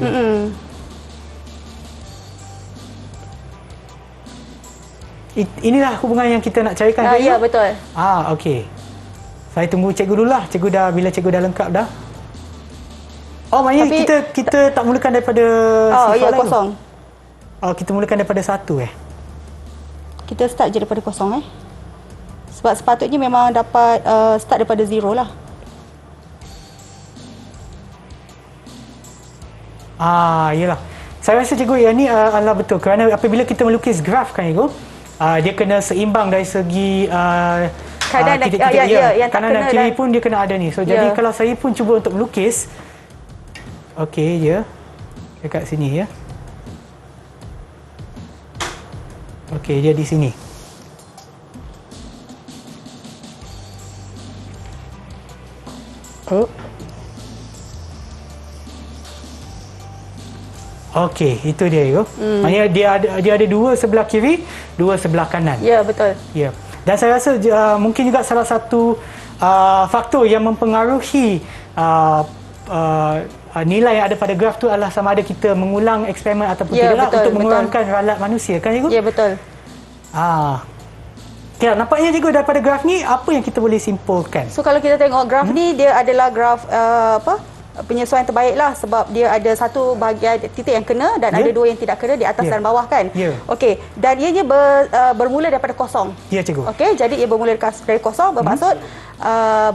S2: Inilah hubungan yang kita nak carikan.
S3: Ya, betul.
S2: Okey. Saya tunggu cikgu dulu lah. Bila cikgu dah lengkap dah. Oh, maknanya
S3: Tapi,
S2: kita tak mulakan daripada
S3: Oh,
S2: sifar
S3: ya,
S2: lain tu?
S3: kosong.
S2: Oh, kita mulakan daripada 1
S3: Kita start je daripada kosong Sebab sepatutnya memang dapat start daripada 0 lah.
S2: Yelah. Saya rasa cikgu yang ni adalah betul kerana apabila kita melukis graf kan cikgu, dia kena seimbang dari segi
S3: Kanan dan
S2: titik-titik
S3: yang tak
S2: kanan dan
S3: kena
S2: kiri
S3: dan-
S2: pun dia kena ada ni. So jadi kalau saya pun cuba untuk melukis, okey je dekat sini ya. Okey, dia di sini. Oh. Okey, itu dia Ego. Maksudnya dia ada dua sebelah kiri, dua sebelah kanan.
S3: Ya, betul.
S2: Ya. Dan saya rasa mungkin juga salah satu faktor yang mempengaruhi nilai yang ada pada graf tu adalah sama ada kita mengulang eksperimen ataupun
S3: Ya,
S2: tidaklah
S3: betul,
S2: untuk
S3: betul.
S2: mengurangkan ralat manusia kan cikgu?
S3: Ya, betul.
S2: Ya, nampaknya cikgu daripada graf ni apa yang kita boleh simpulkan?
S3: So kalau kita tengok graf ni, dia adalah graf penyesuaian terbaik lah, sebab dia ada satu bahagian titik yang kena dan ada dua yang tidak kena di atas dan bawah kan. Okey, dan ianya bermula daripada kosong.
S2: Ya cikgu.
S3: Okey, jadi ia bermula dari kosong, bermaksud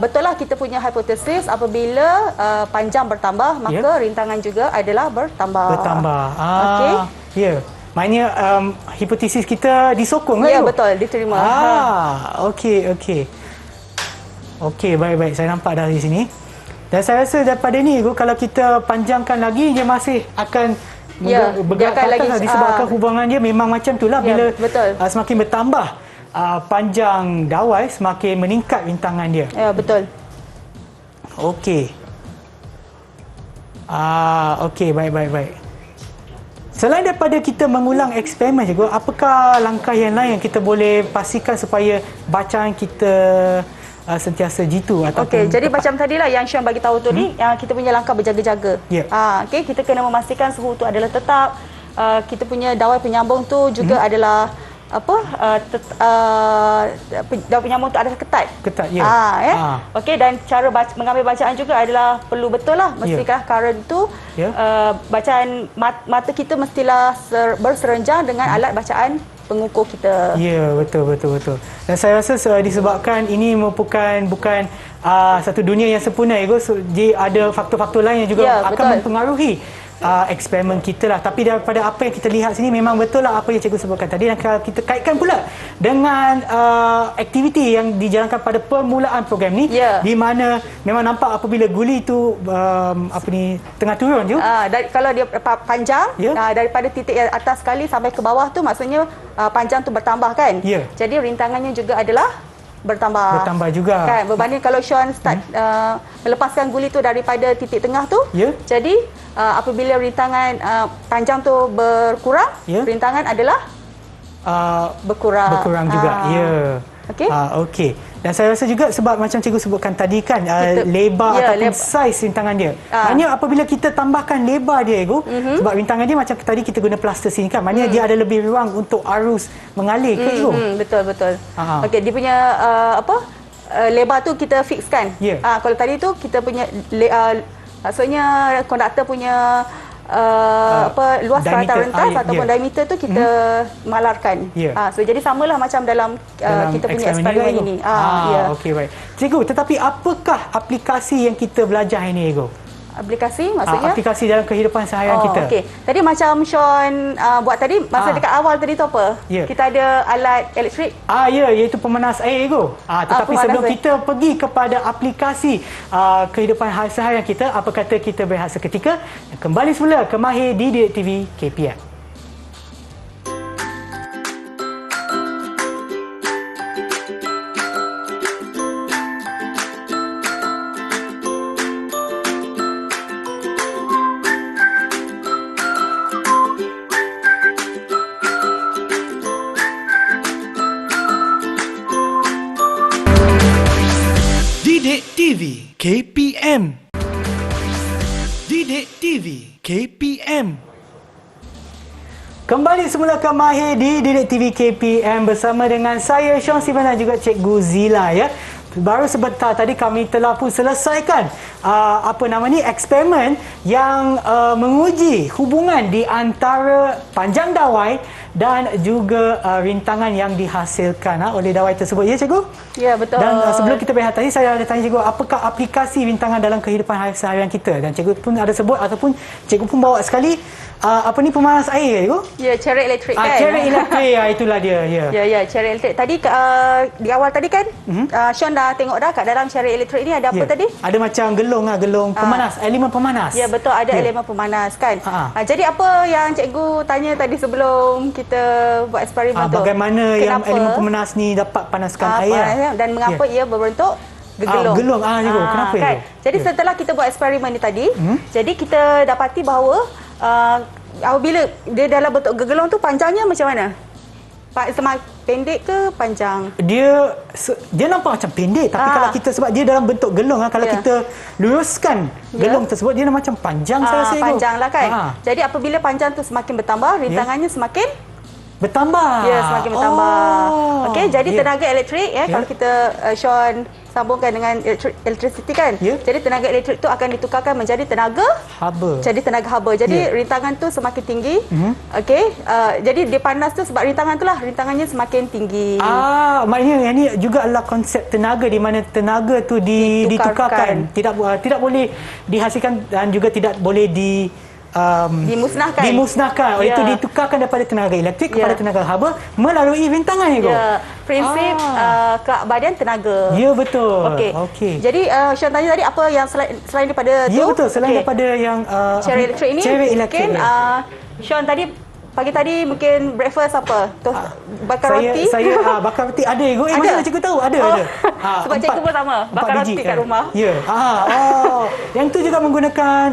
S3: betul lah kita punya hipotesis apabila panjang bertambah maka rintangan juga adalah bertambah. Okey.
S2: Ya. Maknanya hipotesis kita disokong kan?
S3: Ya, betul, diterima.
S2: Okey. Okey, baik-baik. Saya nampak dari sini. Dan saya rasa daripada ni kalau kita panjangkan lagi dia masih akan bergerak ke atas lagi, disebabkan hubungan dia memang macam itulah bila semakin bertambah panjang dawai semakin meningkat rintangan dia.
S3: Ya, betul.
S2: Okey. Okey, baik. Selain daripada kita mengulang eksperimen cikgu, apakah langkah yang lain yang kita boleh pastikan supaya bacaan kita sentiasa jitu ataupun
S3: Okey, jadi macam tadilah yang Syaun bagi tahu tu ni, kita punya langkah berjaga-jaga. Okey, kita kena memastikan suhu tu adalah tetap. Kita punya dawai penyambung tu juga adalah dawai penyambung tu adalah ketat. Okey, dan cara mengambil bacaan juga adalah perlu betul lah. Mestikah current tu bacaan mata kita mestilah berserenjang dengan alat bacaan pengukur kita.
S2: Ya, betul. Dan saya rasa disebabkan ini bukan satu dunia yang sempurna, dia ada faktor-faktor lain yang juga akan mempengaruhi eksperimen kita lah. Tapi daripada apa yang kita lihat sini memang betul lah apa yang cikgu sebutkan tadi, dan kalau kita kaitkan pula dengan aktiviti yang dijalankan pada permulaan program ni, di mana memang nampak apabila guli tu tengah turun je.
S3: Kalau dia panjang, daripada titik yang atas sekali sampai ke bawah tu maksudnya panjang tu bertambah kan. Jadi rintangannya juga adalah bertambah
S2: juga
S3: kan, berbanding kalau Syaun start melepaskan guli tu daripada titik tengah tu. Jadi apabila rintangan panjang tu berkurang, rintangan adalah berkurang
S2: juga. Okey. Dan saya rasa juga sebab macam cikgu sebutkan tadi kan, lebar ataupun saiz rintangan dia. Maknanya apabila kita tambahkan lebar dia sebab rintangan dia macam tadi kita guna plasticine kan, maknanya dia ada lebih ruang untuk arus mengalir ke cikgu.
S3: Betul. Okey, dia punya lebar tu kita fixkan. Kalau tadi tu kita punya maksudnya konduktor punya luas rata rentas ataupun diameter tu kita malarkan. So jadi samalah macam dalam kita punya eksperimen ini.
S2: Okey, baik. Cikgu, tetapi apakah aplikasi yang kita belajar ini, Ego?
S3: Aplikasi maksudnya?
S2: Aplikasi dalam kehidupan seharian kita.
S3: Okey. Tadi macam Syaun buat tadi, masa dekat awal tadi tu apa? Kita ada alat elektrik.
S2: Iaitu pemanas air, Ego. Tetapi sebelum kita pergi kepada aplikasi kehidupan seharian kita, apa kata kita berehat seketika dan kembali semula ke Mahir di Didik TV KPM.
S1: Didik TV KPM. Didik TV KPM.
S2: Kembali semula ke Mahir di Didik TV KPM bersama dengan saya Syaun Sivan dan juga Cikgu Zila ya. baru sebentar tadi kami telah pun selesaikan eksperimen yang menguji hubungan di antara panjang dawai dan juga rintangan yang dihasilkan oleh dawai tersebut. Ya, cikgu?
S3: Ya, betul.
S2: Dan sebelum kita berehat tadi, saya ada tanya cikgu, apakah aplikasi rintangan dalam kehidupan seharian kita? Dan cikgu pun ada sebut ataupun cikgu pun bawa sekali pemanas air, cikgu?
S3: Ya, chariot elektrik kan?
S2: Chariot elektrik, itulah dia.
S3: Ya, chariot elektrik. Tadi di awal tadi kan, Sean dah tengok dah kat dalam chariot elektrik ni ada apa tadi?
S2: Ada macam gelong pemanas, elemen pemanas.
S3: Ya, betul, ada elemen pemanas kan. Jadi apa yang cikgu tanya tadi sebelum kita buat eksperimen tu?
S2: Bagaimana yang elemen pemanas ni dapat panaskan air
S3: dan mengapa ia berbentuk gegelung.
S2: Gelung, cikgu. Kenapa
S3: kan?
S2: itu?
S3: Jadi setelah kita buat eksperimen ni tadi, jadi kita dapati bahawa apabila dia dalam bentuk gegelung tu panjangnya macam mana? Semakin pendek ke panjang?
S2: Dia nampak macam pendek, tapi kalau kita, sebab dia dalam bentuk gelung, kalau kita luruskan gelung tersebut, dia macam panjang saya rasa.
S3: Panjang lah kan. Jadi apabila panjang tu semakin bertambah, rintangannya semakin
S2: bertambah.
S3: Ya, semakin bertambah. Okey, jadi tenaga elektrik kalau kita Sean sambungkan dengan electricity kan. Jadi tenaga elektrik tu akan ditukarkan menjadi tenaga haba. Jadi rintangan tu semakin tinggi. Okey, jadi dia panas tu sebab rintangan tu lah, rintangannya semakin tinggi.
S2: Maknanya yang ni juga adalah konsep tenaga, di mana tenaga tu ditukarkan. Tidak boleh dihasilkan dan juga tidak boleh dimusnahkan. Oleh itu ditukarkan daripada tenaga elektrik kepada tenaga haba melalui rintangan itu.
S3: Prinsip keabadian tenaga.
S2: Ya, betul.
S3: Okey. Jadi Sean tanya tadi apa yang selain daripada tu?
S2: Ya, betul. Selain daripada yang
S3: chariot elektrik ini, mungkin Sean tadi pagi tadi mungkin breakfast apa? Bakar roti?
S2: Saya bakar roti ada, cikgu. Macam mana cikgu tahu? Ada.
S3: Sebab cikgu pun sama, bakar roti kat rumah.
S2: Ya. Yang tu juga menggunakan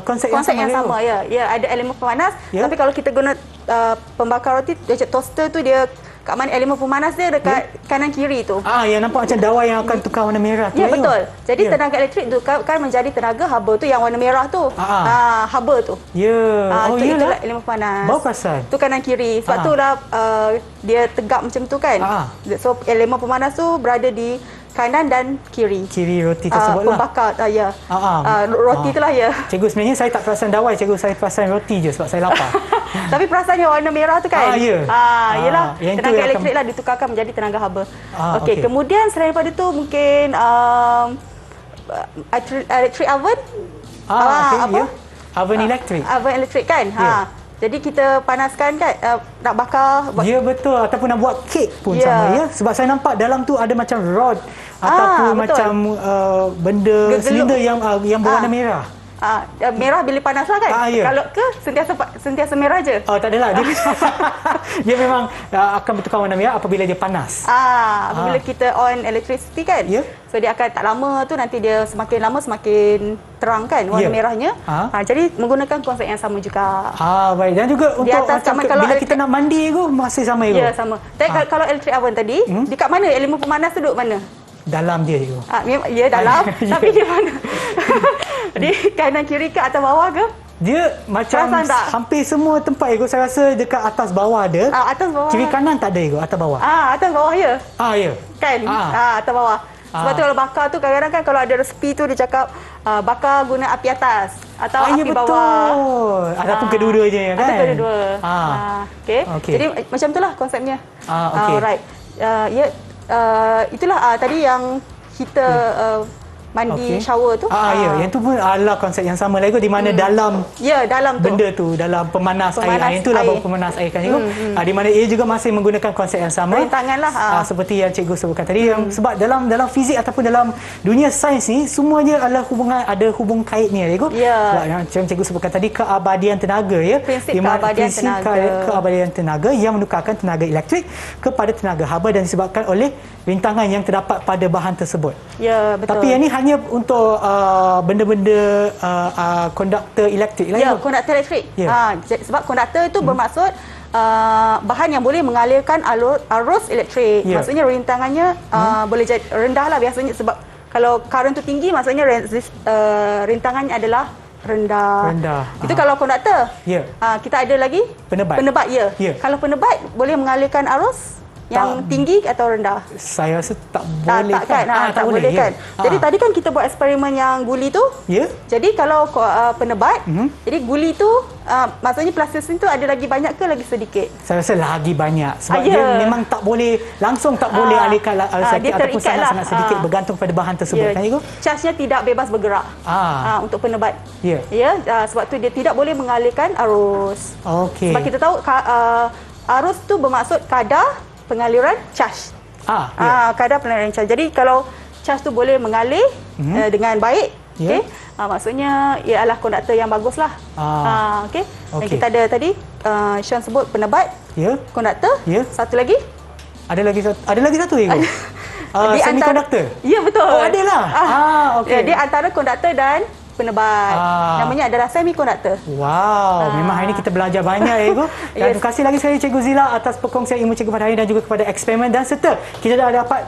S2: konsep yang sama.
S3: Ya, ada elemen pemanas. Tapi kalau kita guna pembakar roti, toaster tu dia kat mana elemen pemanas dia dekat kanan kiri tu.
S2: Yang nampak macam dawai yang akan tukar warna merah tu.
S3: Ya, betul. Jadi tenaga elektrik tu kan menjadi tenaga haba tu yang warna merah tu. Haba tu. Itulah elemen pemanas.
S2: Baru perasan.
S3: Tu kanan kiri. Sebab tu lah dia tegak macam tu kan. So elemen pemanas tu berada di kanan dan kiri.
S2: Kiri roti tersebut lah.
S3: Pembakar, roti tu lah
S2: Cikgu, sebenarnya saya tak perasan dawai, cikgu. Saya perasan roti je sebab saya lapar.
S3: Tapi perasan yang warna merah tu kan? Yelah,
S2: yang
S3: tenaga elektrik lah ditukarkan menjadi tenaga haba.
S2: Okey.
S3: Kemudian selain daripada tu mungkin electric oven.
S2: Oven elektrik.
S3: Oven elektrik kan? Jadi kita panaskan kan, nak bakar.
S2: Ya, betul. Ataupun nak buat kek pun sama. Sebab saya nampak dalam tu ada macam rod ataupun macam benda silinder yang berwarna merah.
S3: Merah bila panas lah kan? Kalau ke sentiasa merah je?
S2: Tak adalah. Dia memang akan bertukar warna merah apabila dia panas.
S3: Apabila kita on electricity kan? So dia akan tak lama tu nanti dia semakin lama semakin terang kan warna merahnya. Jadi menggunakan konsep yang sama juga.
S2: Baik. Dan juga untuk macam bila kita nak mandi tu masih sama itu?
S3: Ya, sama. Tapi kalau electric oven tadi, dekat mana elemen pemanas tu duduk mana?
S2: Dalam dia itu.
S3: Ya, dalam. Tapi di mana? Di kanan kiri ke atas bawah ke?
S2: Dia macam hampir semua tempat itu saya rasa dekat atas bawah ada.
S3: Atas bawah.
S2: Kiri kanan tak ada itu, atas bawah.
S3: Atas bawah ya.
S2: Ya.
S3: Kan? Atas bawah. Sebab tu kalau bakar tu kadang-kadang kan kalau ada resepi tu dia cakap bakar guna api atas atau api
S2: betul.
S3: bawah.
S2: Ataupun kedua-duanya kan.
S3: Atau kedua-dua. Okey. Jadi macam itulah konsepnya. Alright. Itulah tadi yang kita mandi shower tu.
S2: Yang tu pun adalah konsep yang sama lagi di mana dalam
S3: dalam tu
S2: benda tu dalam pemanas air. Yang itulah pemanas air kan cikgu. Di mana ia juga masih menggunakan konsep yang sama.
S3: Rintangan lah.
S2: Seperti yang cikgu sebutkan tadi sebab dalam fizik ataupun dalam dunia sains ni semuanya adalah ada hubung kaitnya cikgu. Sebab macam cikgu sebutkan tadi keabadian tenaga
S3: Prinsip
S2: keabadian tenaga yang menukarkan tenaga elektrik kepada tenaga haba dan disebabkan oleh rintangan yang terdapat pada bahan tersebut.
S3: Ya, betul.
S2: Tapi yang ni hanya untuk benda-benda konduktor elektrik lah.
S3: Ya, konduktor elektrik. Sebab konduktor itu bermaksud bahan yang boleh mengalirkan arus elektrik. Maksudnya rintangannya boleh jadi rendah lah biasanya sebab kalau current tu tinggi maksudnya rintangannya adalah rendah. Itu kalau konduktor. Kita ada lagi penebat. Kalau penebat boleh mengalirkan arus Yang tinggi atau rendah?
S2: Saya rasa tak boleh
S3: Tak kan? Tak boleh
S2: ya.
S3: kan? Jadi tadi kan kita buat eksperimen yang guli tu.
S2: Ya.
S3: Jadi kalau penebat, jadi guli tu maksudnya plastisine tu ada lagi banyak ke lagi sedikit?
S2: Saya rasa lagi banyak sebab
S3: Ya.
S2: dia memang tak boleh langsung tak boleh alihkan sakit
S3: dia
S2: ataupun
S3: terikat lah.
S2: sangat sedikit bergantung pada bahan tersebut. Kan Ibu?
S3: Charge-nya tidak bebas bergerak untuk penebat.
S2: Ya.
S3: Sebab tu dia tidak boleh mengalirkan arus.
S2: Okey.
S3: Sebab kita tahu arus tu bermaksud kadar pengaliran charge. Kadar pengaliran charge. Jadi kalau charge tu boleh mengalir dengan baik, okey. Maksudnya ialah konduktor yang baguslah. Okey. Dan kita ada tadi Sean sebut penebat, konduktor. Satu lagi?
S2: Ada lagi satu Ibu. Semikonduktor.
S3: Ya, betul.
S2: Oh, adalah. Okey.
S3: Dia antara konduktor dan penebat. Namanya adalah semikonduktor.
S2: Wow, memang hari ini kita belajar banyak ya Ibu. Dan terima kasih lagi sekali Cikgu Zila atas perkongsian ilmu Cikgu pada hari ini dan juga kepada eksperimen, dan serta kita dah dapat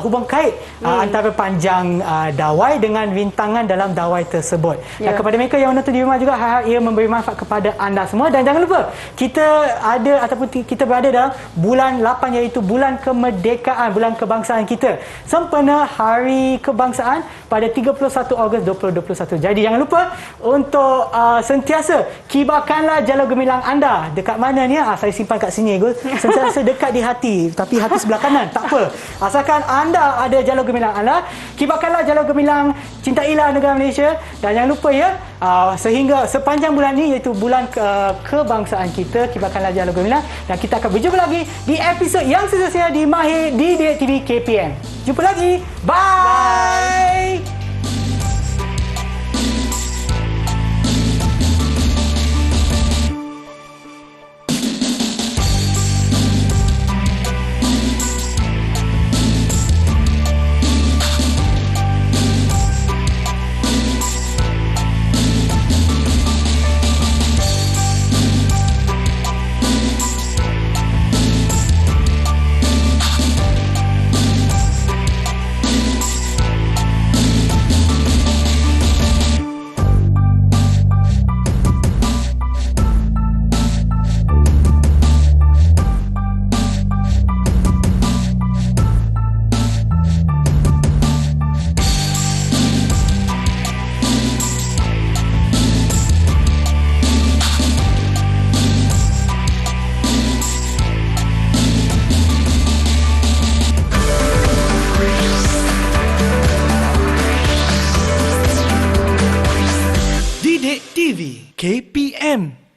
S2: hubung kait antara panjang dawai dengan rintangan dalam dawai tersebut. Dan kepada mereka yang menonton di rumah juga, harap ia memberi manfaat kepada anda semua. Dan jangan lupa, kita ada ataupun kita berada dalam bulan 8 iaitu bulan kemerdekaan, bulan kebangsaan kita. Sempena Hari Kebangsaan pada 31 Ogos 2021. Jadi jangan lupa untuk sentiasa kibarkanlah jala gemilang anda. Dekat mana ni? Saya simpan kat sini. Sentiasa dekat di hati. Tapi hati sebelah kanan. Tak apa. Asalkan anda ada jala gemilang anda, kibarkanlah jala gemilang, cintailah negara Malaysia. Dan jangan lupa ya, sehingga sepanjang bulan ni iaitu bulan kebangsaan kita, kibarkanlah jala gemilang. Dan kita akan berjumpa lagi di episod yang seterusnya di Mahir Didik TV KPM. Jumpa lagi. Bye.
S1: Didik TV KP